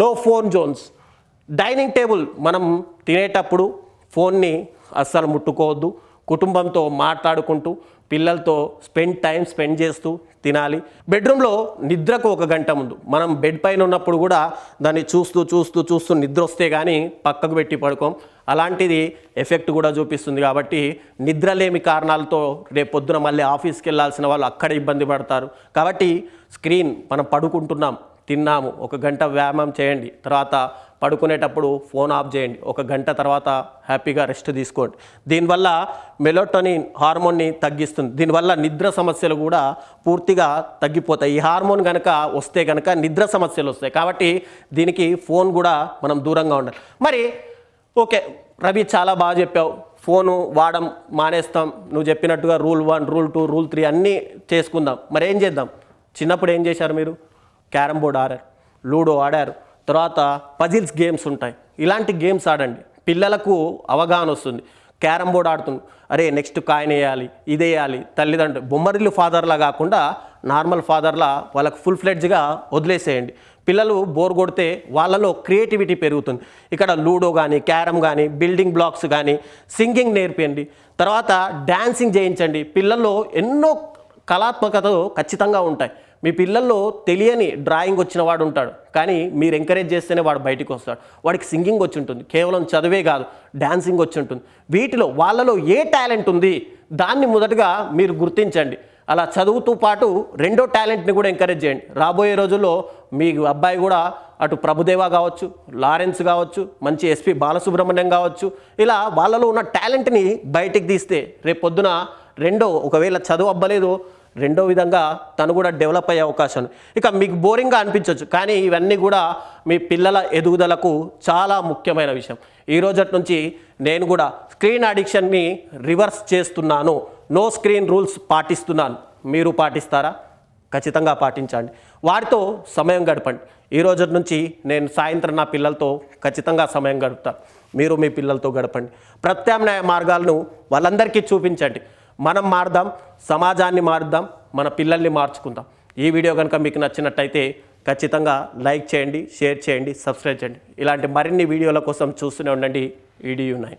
No phone zones. Dining table మనం తినేటప్పుడు ఫోన్ని అస్సలు ముట్టుకోవద్దు. కుటుంబంతో మాట్లాడుకుంటూ పిల్లలతో స్పెండ్ చేస్తూ తినాలి. బెడ్రూమ్లో నిద్రకు 1 గంట ముందు మనం బెడ్ పైన ఉన్నప్పుడు కూడా దాన్ని చూస్తూ నిద్ర వస్తే కానీ పక్కకు పెట్టి పడుకోం. అలాంటిది ఎఫెక్ట్ కూడా చూపిస్తుంది. కాబట్టి నిద్రలేమి కారణాలతో రేపు పొద్దున మళ్ళీ ఆఫీస్కి వెళ్ళాల్సిన వాళ్ళు అక్కడ ఇబ్బంది పడతారు. కాబట్టి స్క్రీన్ మనం పడుకుంటున్నాం, తిన్నాము, 1 గంట వ్యాయామం చేయండి, తర్వాత పడుకునేటప్పుడు ఫోన్ ఆఫ్ చేయండి, 1 గంట తర్వాత హ్యాపీగా రెస్ట్ తీసుకోండి. దీనివల్ల మెలటోనిన్ హార్మోన్ని తగ్గిస్తుంది. దీనివల్ల నిద్ర సమస్యలు కూడా పూర్తిగా తగ్గిపోతాయి. ఈ హార్మోన్ కనుక వస్తే కనుక నిద్ర సమస్యలు వస్తాయి. కాబట్టి దీనికి ఫోన్ కూడా మనం దూరంగా ఉండాలి. మరి ఓకే రవి, చాలా బాగా చెప్పావు, ఫోను వాడడం మానేస్తాం, నువ్వు చెప్పినట్టుగా రూల్ 1, రూల్ 2, రూల్ 3 అన్నీ చేసుకుందాం. మరి ఏం చేద్దాం? చిన్నప్పుడు ఏం చేశారు మీరు? క్యారమ్ బోర్డ్ ఆడారు, లూడో ఆడారు, తర్వాత పజిల్స్ గేమ్స్ ఉంటాయి, ఇలాంటి గేమ్స్ ఆడండి. పిల్లలకు అవగాహన వస్తుంది. క్యారమ్ బోర్డ్ ఆడుతుంది, అరే నెక్స్ట్ కాయిన్ వేయాలి, ఇదేయాలి, తల్లిదండ్రులు బొమ్మరిల్లు ఫాదర్లా కాకుండా నార్మల్ ఫాదర్లా వాళ్ళకు ఫుల్ ఫ్లెడ్జ్గా వదిలేసేయండి. పిల్లలు బోర్ కొడితే వాళ్ళలో క్రియేటివిటీ పెరుగుతుంది. ఇక్కడ లూడో కానీ, క్యారమ్ కానీ, బిల్డింగ్ బ్లాక్స్ కానీ, సింగింగ్ నేర్పియండి, తర్వాత డ్యాన్సింగ్ చేయించండి. పిల్లల్లో ఎన్నో కళాత్మకతలు ఖచ్చితంగా ఉంటాయి. మీ పిల్లల్లో తెలియని డ్రాయింగ్ వచ్చిన వాడు ఉంటాడు, కానీ మీరు ఎంకరేజ్ చేస్తేనే వాడు బయటికి వస్తాడు. వాడికి సింగింగ్ వచ్చి ఉంటుంది, కేవలం చదువే కాదు డ్యాన్సింగ్ వచ్చి ఉంటుంది. వీటిలో వాళ్ళలో ఏ టాలెంట్ ఉంది దాన్ని మొదటగా మీరు గుర్తించండి. అలా చదువుతో పాటు రెండో టాలెంట్ని కూడా ఎంకరేజ్ చేయండి. రాబోయే రోజుల్లో మీ అబ్బాయి కూడా అటు ప్రభుదేవా కావచ్చు, లారెన్స్ కావచ్చు, మంచి ఎస్పి బాలసుబ్రహ్మణ్యం కావచ్చు, ఇలా వాళ్ళలో ఉన్న టాలెంట్ని బయటికి తీస్తే రేపు పొద్దున ఒకవేళ చదువు అవ్వలేదు, రెండో విధంగా తను కూడా డెవలప్ అయ్యే అవకాశం. ఇక మీకు బోరింగ్గా అనిపించవచ్చు, కానీ ఇవన్నీ కూడా మీ పిల్లల ఎదుగుదలకు చాలా ముఖ్యమైన విషయం. ఈ రోజటి నుంచి నేను కూడా స్క్రీన్ అడిక్షన్ని రివర్స్ చేస్తున్నాను, నో స్క్రీన్ రూల్స్ పాటిస్తున్నాను. మీరు పాటిస్తారా? ఖచ్చితంగా పాటించండి. వాటితో సమయం గడపండి. ఈ రోజు నుంచి నేను సాయంత్రం నా పిల్లలతో ఖచ్చితంగా సమయం గడుపుతాను. మీరు మీ పిల్లలతో గడపండి. ప్రత్యామ్నాయ మార్గాలను వాళ్ళందరికీ చూపించండి. మనం మారుదాం, సమాజాన్ని మారుద్దాం, మన పిల్లల్ని మార్చుకుందాం. ఈ వీడియో కనుక మీకు నచ్చినట్టయితే ఖచ్చితంగా లైక్ చేయండి, షేర్ చేయండి, సబ్స్క్రైబ్ చేయండి. ఇలాంటి మరిన్ని వీడియోల కోసం చూస్తూనే ఉండండి EDU9.